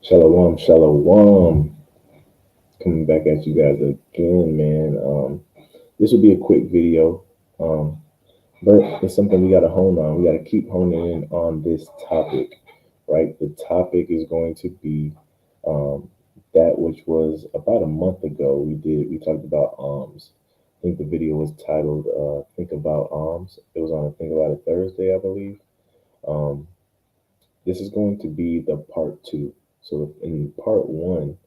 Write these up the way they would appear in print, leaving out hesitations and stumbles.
Shalom, shalom. Coming back at you guys again, man. This will be a quick video, um, but it's something we got to hone on. We got to keep honing in on this topic, right? The topic is going to be um, that which was about a month ago. We talked about alms. I think the video was titled "Think About Alms." It was on Think About It Thursday, I believe. Um, this is going to be the part two. So in part one.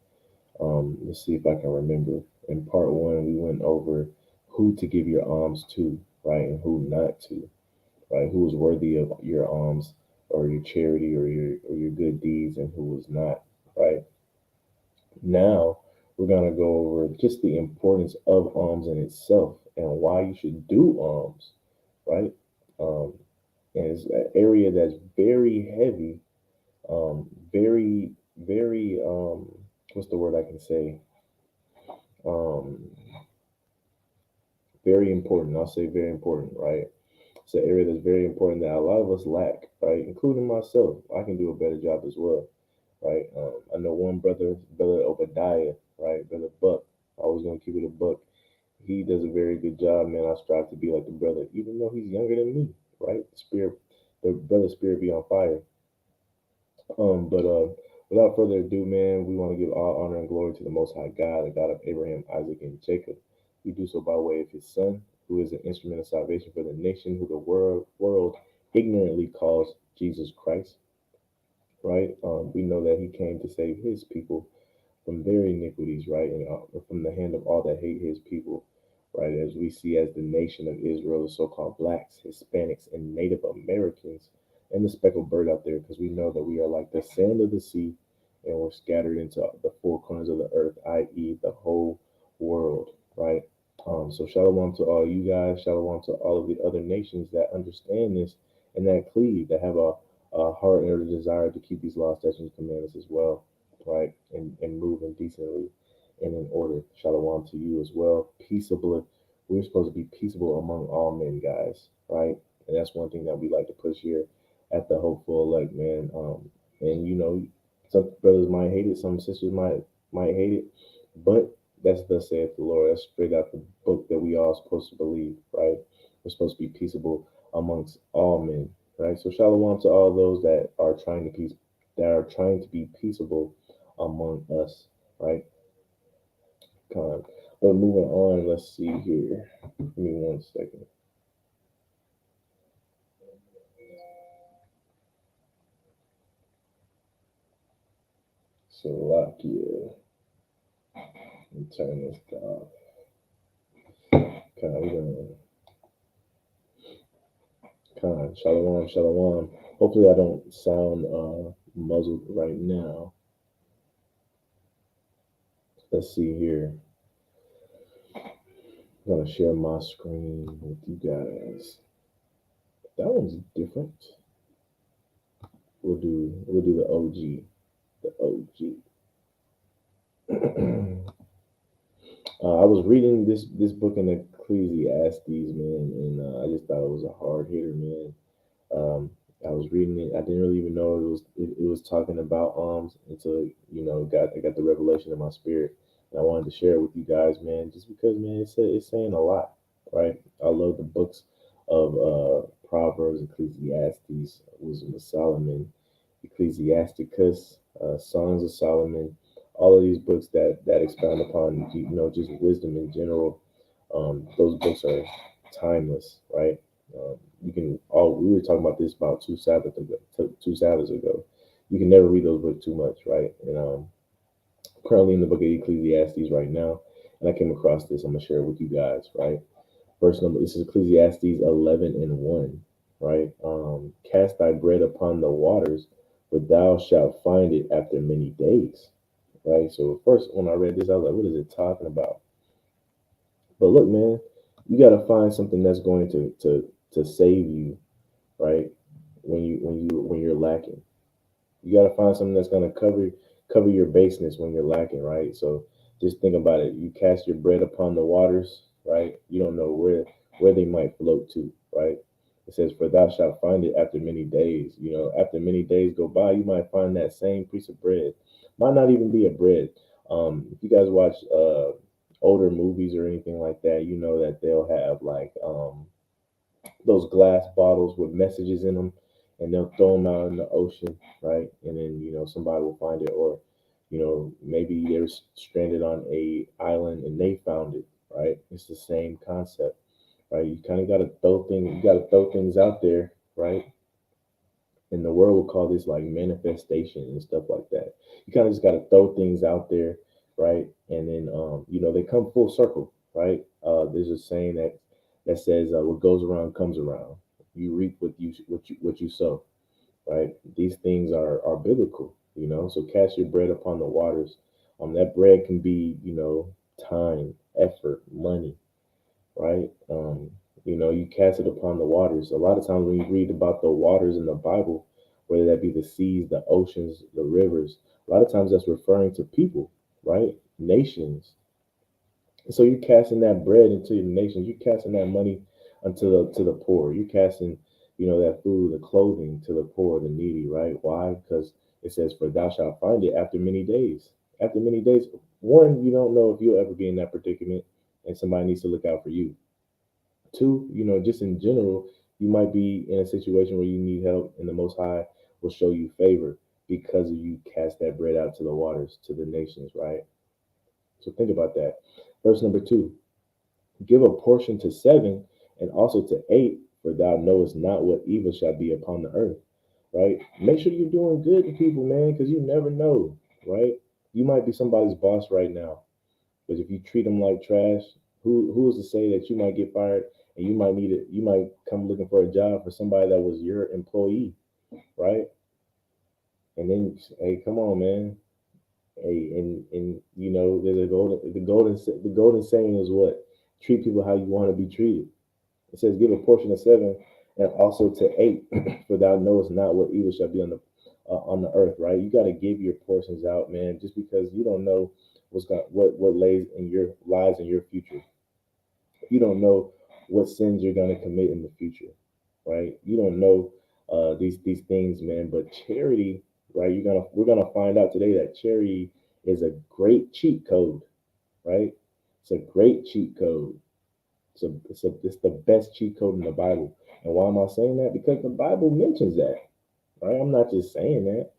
Let's see if I can remember. In part one, we went over who to give your alms to, right, and who not to, right? Who was worthy of your alms or your charity or your good deeds, and who was not, right? Now we're gonna go over just the importance of alms in itself and why you should do alms, right? Um, and it's an area that's very heavy, very, what's the word I can say? Um, Very important. I'll say very important, right? It's an area that's very important that a lot of us lack, right? Including myself. I can do a better job as well, right? I know one brother Obadiah, right? Brother Buck. I was gonna keep it a buck. He does a very good job, man. I strive to be like the brother, even though he's younger than me, right? The brother's spirit be on fire. But without further ado, man, we want to give all honor and glory to the Most High God, the God of Abraham, Isaac, and Jacob. We do so by way of His Son, who is an instrument of salvation for the nation, who the world ignorantly calls Jesus Christ. Right? We know that He came to save His people from their iniquities, right, and from the hand of all that hate His people, right? As we see as the nation of Israel, the so-called blacks, Hispanics, and Native Americans, and the speckled bird out there, because we know that we are like the sand of the sea, and we're scattered into the four corners of the earth, i.e., the whole world, right? So shalom to all you guys, shalom to all of the other nations that understand this and that cleave, that have a heart and a desire to keep these laws, statutes, and commandments as well, right? And moving decently and in order. Shalom to you as well. Peaceable. We're supposed to be peaceable among all men, guys, right? And that's one thing that we like to push here at the Hopeful Elect, man. And some brothers might hate it, some sisters might hate it, but that's thus saith the Lord. That's straight out the book that we all supposed to believe, right? We're supposed to be peaceable amongst all men, right? So shalom to all those that are trying to be peaceable among us, right? Con. But moving on, let's see here. Give me one second. Slovakia. Let me turn this off. Con, we're gonna Con. Shalom, shalom. Hopefully I don't sound muzzled right now. Let's see here. I'm gonna share my screen with you guys. That one's different. We'll do the OG. The OG. I was reading this book in Ecclesiastes, man, and I just thought it was a hard hitter, man. I was reading it. I didn't really even know it was talking about alms until I got the revelation in my spirit, and I wanted to share it with you guys, man. Just because, man, it's saying a lot, right? I love the books of Proverbs, Ecclesiastes, Wisdom of Solomon, Ecclesiasticus, Songs of Solomon, all of these books that expound upon just wisdom in general. Those books are timeless, right? You can all we were talking about this about two Sabbaths ago. You can never read those books too much, right? And currently in the book of Ecclesiastes right now, and I came across this. I'm gonna share it with you guys, right? Verse number. This is Ecclesiastes 11:1, right? Cast thy bread upon the waters, but thou shalt find it after many days, right? So first, when I read this, I was like, what is it talking about? But look, man, you got to find something that's going to save you, right? When you're lacking, you got to find something that's going to cover your baseness when you're lacking, right? So just think about it. You cast your bread upon the waters, right? You don't know where they might float to, right? It says, "For thou shalt find it after many days." After many days go by, you might find that same piece of bread Might not even be a bread. If you guys watch older movies or anything like that, you know that they'll have like those glass bottles with messages in them, and they'll throw them out in the ocean, right? And then somebody will find it, or maybe they're stranded on a island and they found it, right? It's the same concept, right? You kind of got to throw things, you got to throw things out there, right? And the world will call this like manifestation and stuff like that. You kind of just got to throw things out there, right? And then they come full circle, right? There's a saying that says what goes around comes around. You reap what you sow, right? These things are biblical, So cast your bread upon the waters. That bread can be time, effort, money, right? You cast it upon the waters. A lot of times when you read about the waters in the Bible, whether that be the seas, the oceans, the rivers, a lot of times that's referring to people, right? Nations. And so you're casting that bread into the nations. You're casting that money unto the poor. You're casting, that food, the clothing to the poor, the needy, right? Why? Because it says, "For thou shalt find it after many days." After many days, one, you don't know if you'll ever be in that predicament, and somebody needs to look out for you. Two, just in general, you might be in a situation where you need help, and the Most High will show you favor because of you cast that bread out to the waters, to the nations, right? So think about that. Verse number 2: Give a portion to 7 and also to 8, for thou knowest not what evil shall be upon the earth, right? Make sure you're doing good to people, man, because you never know, right? You might be somebody's boss right now, because if you treat them like trash, who's to say that you might get fired and you might need it? You might come looking for a job for somebody that was your employee, right? And then, hey, come on, man. Hey, and there's the golden saying is what? Treat people how you want to be treated. It says, "Give a portion of 7 and also to 8, for thou knowest not what evil shall be on the earth." Right? You got to give your portions out, man, just because you don't know what lays in your lies in your future. You don't know what sins you're gonna commit in the future, right? You don't know these things, man. But charity, right? We're gonna find out today that charity is a great cheat code, right? It's a great cheat code. It's the best cheat code in the Bible. And why am I saying that? Because the Bible mentions that, right? I'm not just saying that.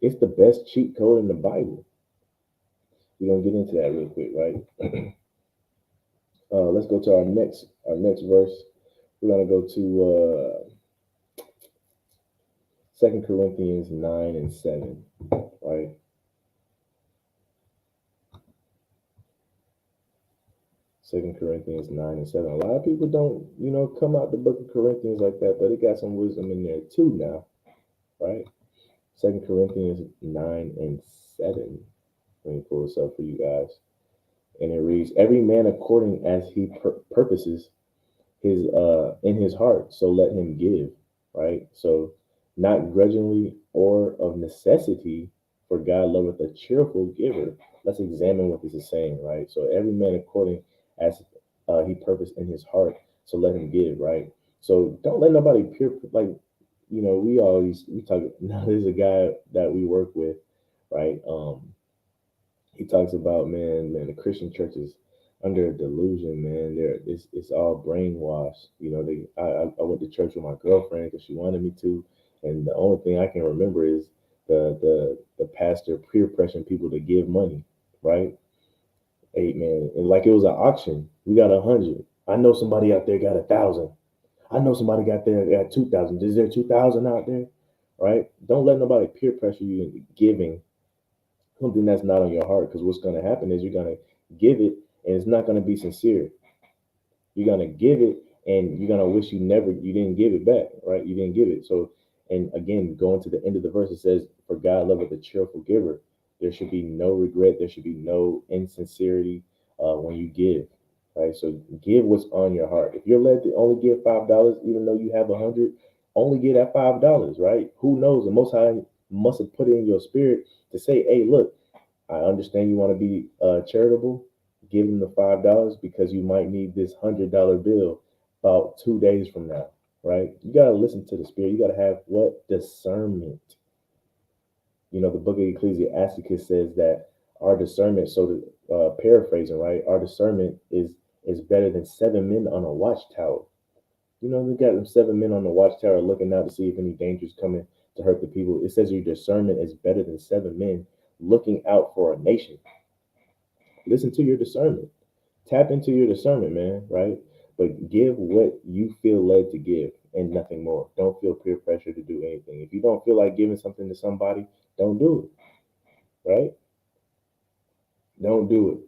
It's the best cheat code in the Bible. We're gonna get into that real quick, right? Let's go to our next verse. We're gonna go to 2 Corinthians 9 and 7, right? 2 Corinthians 9 and 7. A lot of people don't, come out the book of Corinthians like that, but it got some wisdom in there too now, right? 2 Corinthians 9 and 7. Let me pull this up for you guys. And it reads, "Every man according as he purposes his in his heart, so let him give," right? So not grudgingly or of necessity, for God loveth a cheerful giver. Let's examine what this is saying, right? So every man according as he purposed in his heart, so let him give, right? So don't let nobody like, we talk. Now there's a guy that we work with, right? He talks about, man, the Christian church is under a delusion, man. It's all brainwashed. I went to church with my girlfriend because she wanted me to, and the only thing I can remember is the pastor peer pressuring people to give money, right? Hey, man, and like it was an auction. We got 100. I know somebody out there got 1,000. I know somebody got 2,000. Is there 2,000 out there? Right? Don't let nobody peer pressure you into giving something that's not on your heart, because what's going to happen is you're going to give it and it's not going to be sincere. You're going to give it and you're going to wish you didn't give it back, right? You didn't give it. So, and again, going to the end of the verse, it says, "For God loveth a cheerful giver." There should be no regret. There should be no insincerity when you give, right? So give what's on your heart. If you're led to only give $5, even though you have 100, only give that $5, right? Who knows? The Most High must have put it in your spirit to say, "Hey, look, I understand you want to be charitable. Give them the $5 because you might need this $100 bill about 2 days from now," right? You gotta listen to the spirit. You gotta have what? Discernment. The book of Ecclesiasticus says that our discernment, paraphrasing, right? Our discernment is better than 7 men on a watchtower. They got them 7 men on the watchtower looking out to see if any danger's coming to hurt the people. It says your discernment is better than 7 men looking out for a nation. Listen to your discernment. Tap into your discernment, man, right? But give what you feel led to give and nothing more. Don't feel peer pressure to do anything. If you don't feel like giving something to somebody, don't do it, right? Don't do it.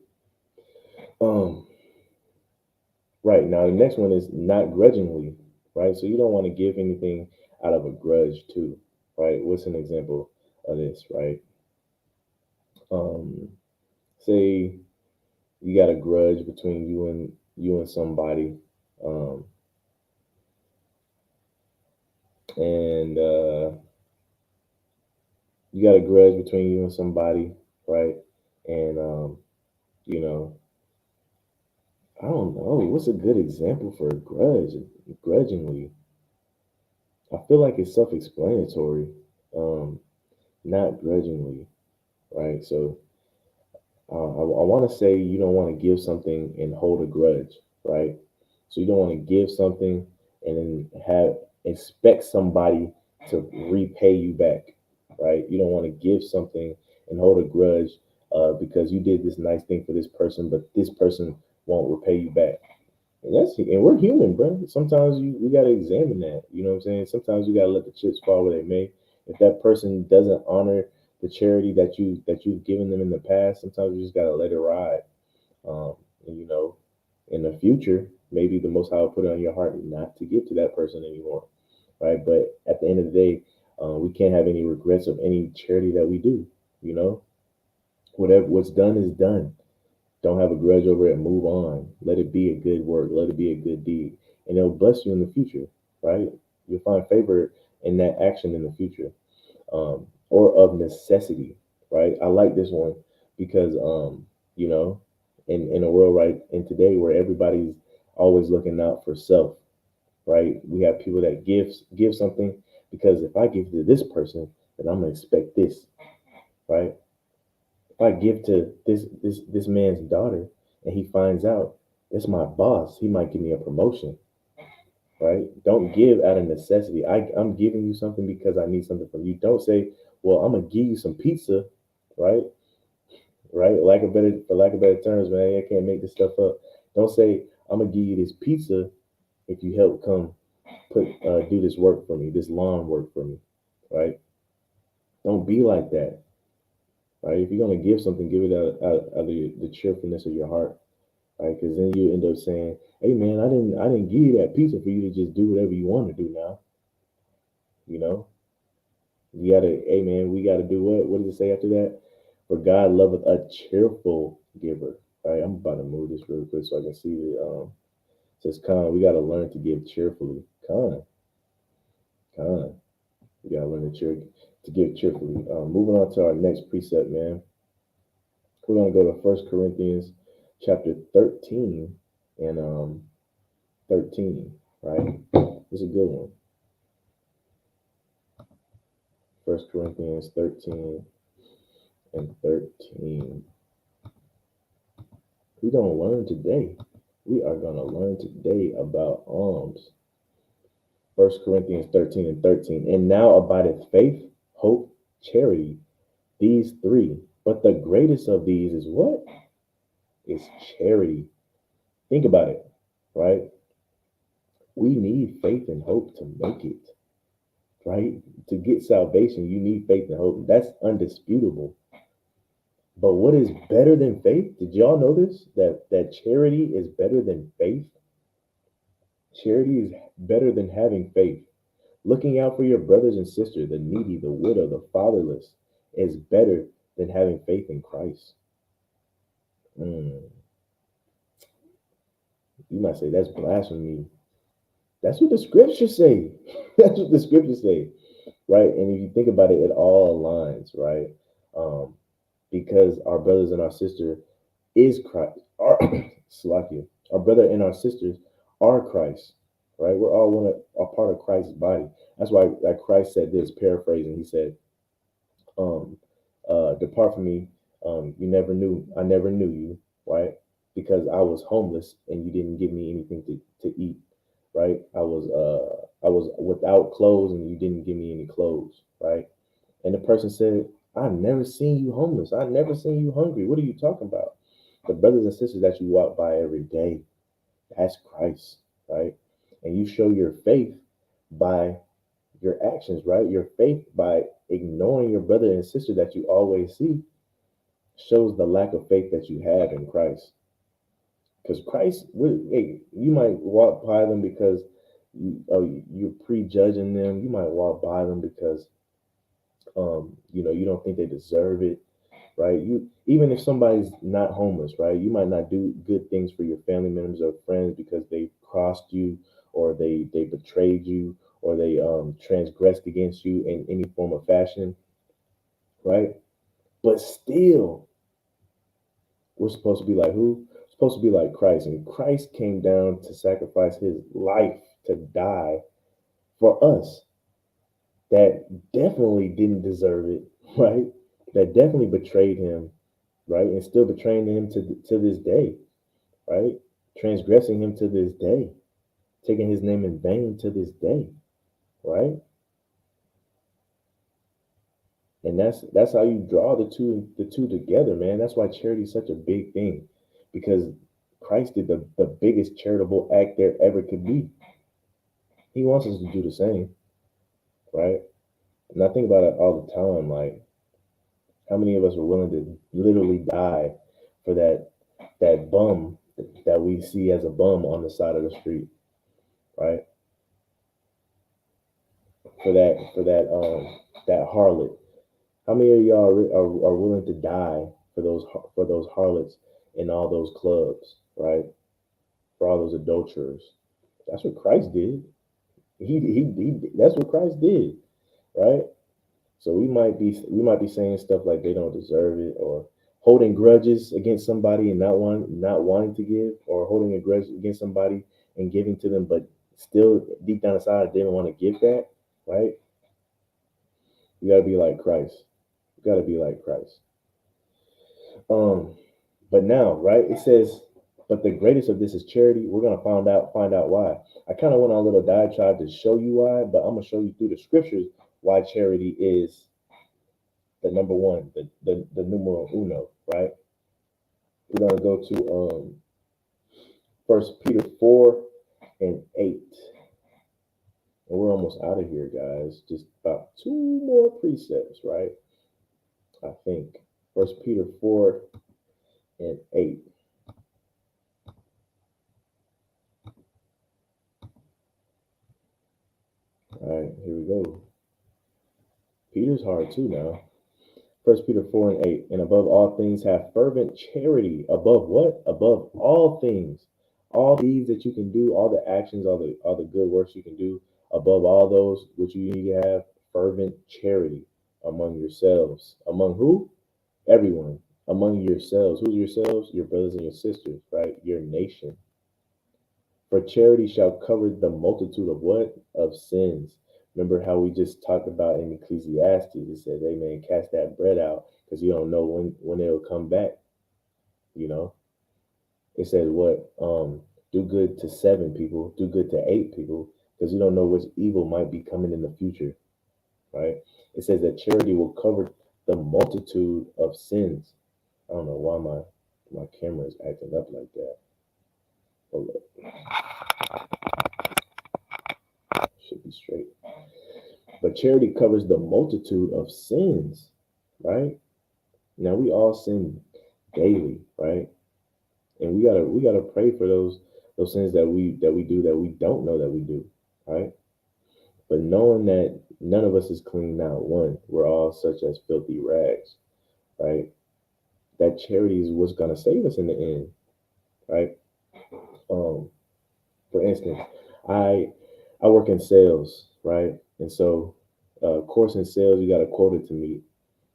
Right. Now the next one is not grudgingly, right? So you don't want to give anything out of a grudge too, right? What's an example of this, right? Um, Say you got a grudge between you and somebody, um, and you got a grudge between you and somebody, right? And you know, I don't know what's a good example for a grudge, grudgingly. I feel like it's self-explanatory. Um, Not grudgingly, right? So I want to say you don't want to give something and hold a grudge, right? So you don't want to give something and then have expect somebody to repay you back, right? You don't want to give something and hold a grudge because you did this nice thing for this person, but this person won't repay you back. And we're human, bro. Sometimes we gotta examine that. You know what I'm saying? Sometimes we gotta let the chips fall where they may. If that person doesn't honor the charity that you've given them in the past, sometimes we just gotta let it ride. Um, and in the future, maybe the Most High will put it on your heart not to give to that person anymore, right? But at the end of the day, we can't have any regrets of any charity that we do. You know, whatever what's done is done. Don't have a grudge over it. Move on. Let it be a good work. Let it be a good deed, and it'll bless you in the future, right? You'll find favor in that action in the future, or of necessity, right? I like this one because, you know, in a world right in today where everybody's always looking out for self, right? We have people that give something because if I give to this person, then I'm gonna expect this, right? If I give to this man's daughter and he finds out it's my boss, he might give me a promotion, right? Don't give out of necessity. I'm giving you something because I need something from you. Don't say, well, I'm gonna give you some pizza, right? Right? For lack of better terms, man, I can't make this stuff up. Don't say I'm gonna give you this pizza if you help come do this work for me, this lawn work for me, right? Don't be like that, right? If you're gonna give something, give it out of the cheerfulness of your heart, right? Because then you end up saying, "Hey, man, I didn't give you that pizza for you to just do whatever you want to do now." You know, you gotta, hey, man, we gotta do what? What does it say after that? For God loveth a cheerful giver, right? I'm about to move this real quick so I can see the it says, "Con, we gotta learn to give cheerfully." Con, we gotta learn to give cheerfully. Moving on to our next precept, man. We're gonna go to First Corinthians chapter 13 and 13, right? It's a good one. First Corinthians 13 and 13. We're gonna learn today. We are gonna learn today about alms. First Corinthians 13 and 13. And now abideth faith, hope, charity, these three. But the greatest of these is what? Is charity. Think about it, right? We need faith and hope to make it, right? To get salvation, you need faith and hope. That's undisputable. But what is better than faith? Did y'all know this? That charity is better than faith? Charity is better than having faith. Looking out for your brothers and sisters, the needy, the widow, the fatherless, is better than having faith in Christ. Mm. You might say that's blasphemy. That's what the scriptures say. That's what the scriptures say, right? And if you think about it, it all aligns, right? Um, because our brothers and our sisters is Christ. Our Slakia. Our brother and our sisters are Christ, right? We're all a part of Christ's body. That's why, like Christ said this, paraphrasing. He said, um, depart from me. I never knew you, right? Because I was homeless and you didn't give me anything to eat, right? I was without clothes and you didn't give me any clothes, right? And the person said, I've never seen you homeless. I've never seen you hungry. What are you talking about? The brothers and sisters that you walk by every day, that's Christ, right? And you show your faith by your actions, right? Your faith by ignoring your brother and sister that you always see shows the lack of faith that you have in Christ. Because Christ, hey, you might walk by them because you're prejudging them. You might walk by them because you don't think they deserve it, right? You even if somebody's not homeless, right? You might not do good things for your family members or friends because they crossed you or they betrayed you or they transgressed against you in any form of fashion, right? But still, we're supposed to be like who? We're supposed to be like Christ. And Christ came down to sacrifice his life to die for us that definitely didn't deserve it, right? That definitely betrayed him, right? And still betraying him to this day, right? Transgressing him to this day, taking his name in vain to this day, right? And that's how you draw the two together, man. That's why charity is such a big thing, because Christ did the biggest charitable act there ever could be. He wants us to do the same, right? And I think about it all the time, like how many of us are willing to literally die for that bum that we see as a bum on the side of the street, right? For that harlot. How many of y'all are willing to die for those harlots in all those clubs, right? For all those adulterers. That's what Christ did. He that's what Christ did, right? So we might be saying stuff like they don't deserve it, or holding grudges against somebody and not wanting to give, or holding a grudge against somebody and giving to them, but still deep down inside they don't want to give that, right? You gotta be like Christ. You gotta be like Christ. Um, but now, right? It says, but the greatest of this is charity. We're gonna find out why. I kind of went on a little diatribe to show you why, but I'm gonna show you through the scriptures why charity is the number one, the numero uno, right? We're gonna go to First Peter 4:8, and we're almost out of here, guys. Just about two more precepts, right? I think First Peter 4:8. All right, here we go. Peter's hard too now. First Peter 4:8. And above all things have fervent charity. Above what? Above all things. All these that you can do, all the actions, all the good works you can do, above all those which you need to have fervent charity among yourselves. Among who? Everyone. Among yourselves. Who's yourselves? Your brothers and your sisters, right? Your nation. For charity shall cover the multitude of what? Of sins. Remember how we just talked about in Ecclesiastes? It says, "Hey man, cast that bread out because you don't know when it'll come back." You know, it says what? Do good to 7 people, do good to 8 people, because you don't know which evil might be coming in the future, right? It says that charity will cover the multitude of sins. I don't know why my camera is acting up like that. Hold up, should be straight. But charity covers the multitude of sins, right? Now we all sin daily, right? And we gotta pray for those sins that we do that we don't know that we do, right? But knowing that none of us is clean, not one, we're all such as filthy rags, right? That charity is what's gonna save us in the end, right? Um, for instance, I I work in sales, right? And so, of course, in sales, you got a quota to meet.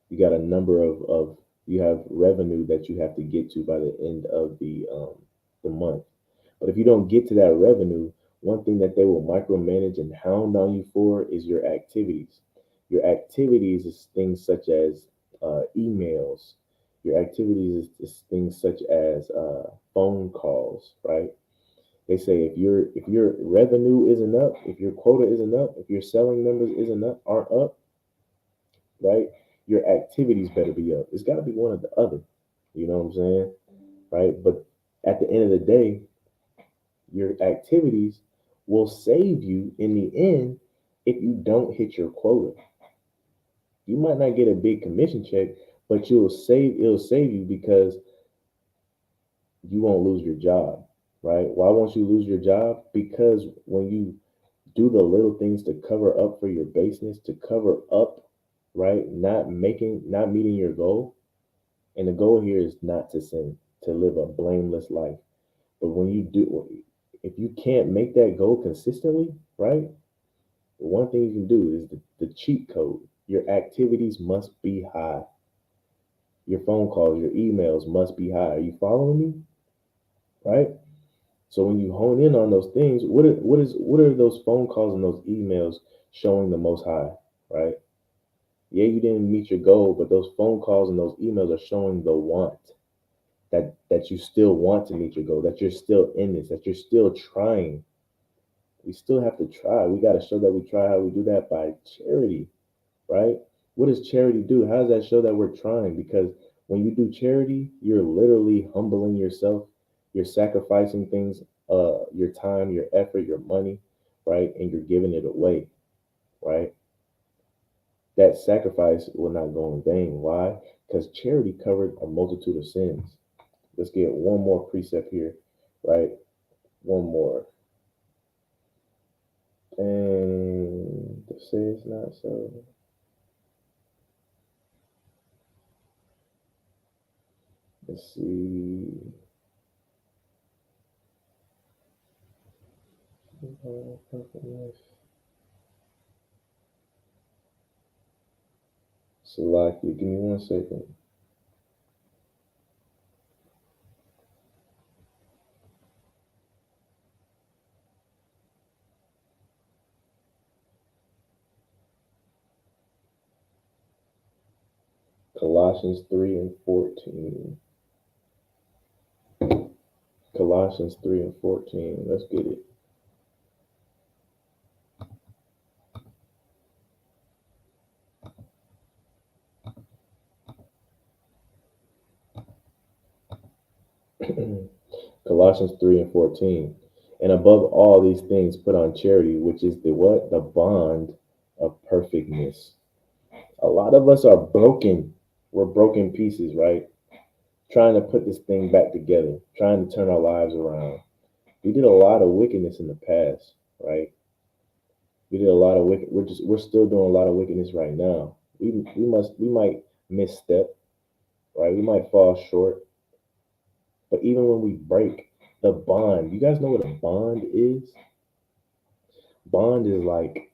You got a number of you have revenue that you have to get to by the end of the month. But if you don't get to that revenue, one thing that they will micromanage and hound on you for is your activities. Your activities is things such as emails. Your activities is things such as phone calls, right? They say if your revenue isn't up, if your quota isn't up, if your selling numbers isn't up, aren't up, right? Your activities better be up. It's got to be one or the other. You know what I'm saying, right? But at the end of the day, your activities will save you in the end if you don't hit your quota. You might not get a big commission check, but it'll save you because you won't lose your job, right? Why won't you lose your job? Because when you do the little things to cover up for your baseness, to cover up, right? Not meeting your goal. And the goal here is not to sin, to live a blameless life. But when you do, if you can't make that goal consistently, right? One thing you can do is the cheat code. Your activities must be high. Your phone calls, your emails must be high. Are you following me? Right? So when you hone in on those things, what are those phone calls and those emails showing the most high? Right? Yeah, you didn't meet your goal, but those phone calls and those emails are showing the want that you still want to meet your goal, that you're still in this, that you're still trying. We still have to try. We got to show that we try. How we do that? By charity, right? What does charity do? How does that show that we're trying? Because when you do charity, you're literally humbling yourself. You're sacrificing things, your time, your effort, your money, right? And you're giving it away, right? That sacrifice will not go in vain. Why? Because charity covered a multitude of sins. Let's get one more precept here, right? One more. And say it's not so. Let's see. Salaki, give me 1 second. Colossians 3 and 14. Colossians 3 and 14. Let's get it. Colossians 3 and 14. And above all these things, put on charity, which is the what? The bond of perfectness. A lot of us are broken. We're broken pieces, right? Trying to put this thing back together, trying to turn our lives around. We did a lot of wickedness in the past, right? We did a lot of wicked. We're still doing a lot of wickedness right now. We might misstep, right? We might fall short. But even when we break the bond, you guys know what a bond is? Bond is like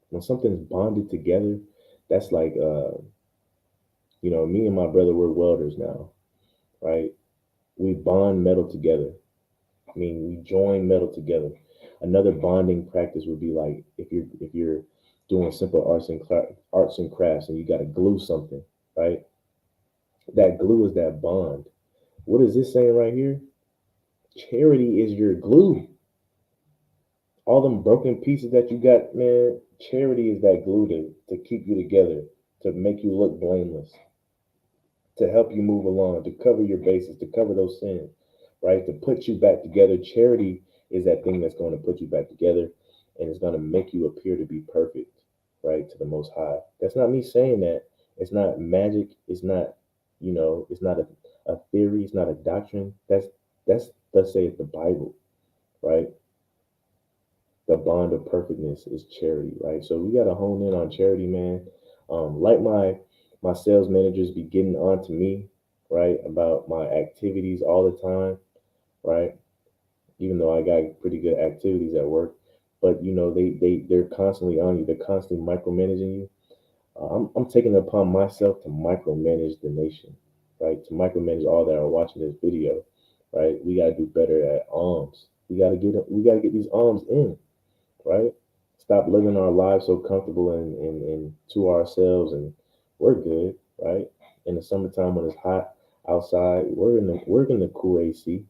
when something's bonded together. That's like me and my brother, we're welders now, right? We bond metal together. I mean, we join metal together. Another bonding practice would be like if you're doing simple arts and crafts, and you got to glue something, right? That glue is that bond. What is this saying right here? Charity is your glue. All them broken pieces that you got, man. Charity is that glue to keep you together, to make you look blameless, to help you move along, to cover your bases, to cover those sins, right? To put you back together. Charity is that thing that's going to put you back together and it's going to make you appear to be perfect, right? To the Most High. That's not me saying that. It's not magic. It's not, it's not a theory. It's not a doctrine. That's let's say it's the Bible, right? The bond of perfectness is charity, right? So we got to hone in on charity, man. Like my sales managers be getting on to me, right, about my activities all the time, right? Even though I got pretty good activities at work, but they're constantly on you. They're constantly micromanaging you. I'm taking it upon myself to micromanage the nation, right? To micromanage all that are watching this video, right? We gotta do better at alms. We gotta get these alms in, right? Stop living our lives so comfortable and to ourselves, and we're good, right? In the summertime when it's hot outside, we're in the cool AC.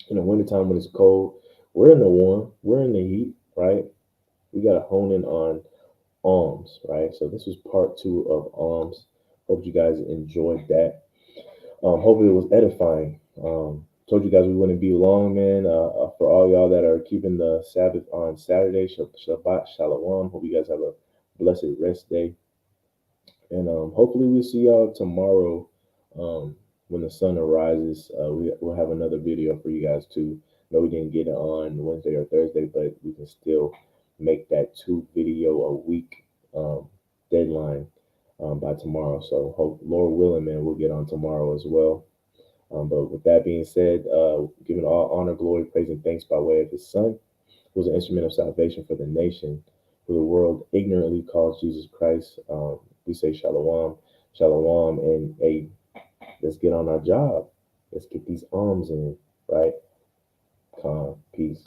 In the wintertime when it's cold, we're in the warm, we're in the heat, right? We gotta hone in on alms, right? So this was part two of alms. Hope you guys enjoyed that. Hopefully it was edifying. Told you guys we wouldn't be long, man. For all y'all that are keeping the Sabbath on Saturday, Shabbat Shalom. Hope you guys have a blessed rest day, and hopefully we'll see y'all tomorrow. When the sun arises, we'll have another video for you guys too. No, we didn't get it on Wednesday or Thursday, but we can still make that 2 video a week deadline by tomorrow. So hope, Lord willing, man, we'll get on tomorrow as well. But with that being said, giving all honor, glory, praise, and thanks by way of His Son, who was an instrument of salvation for the nation, who the world ignorantly calls Jesus Christ. We say shalom, shalom, and hey, let's get on our job. Let's get these alms in, right? Calm, peace.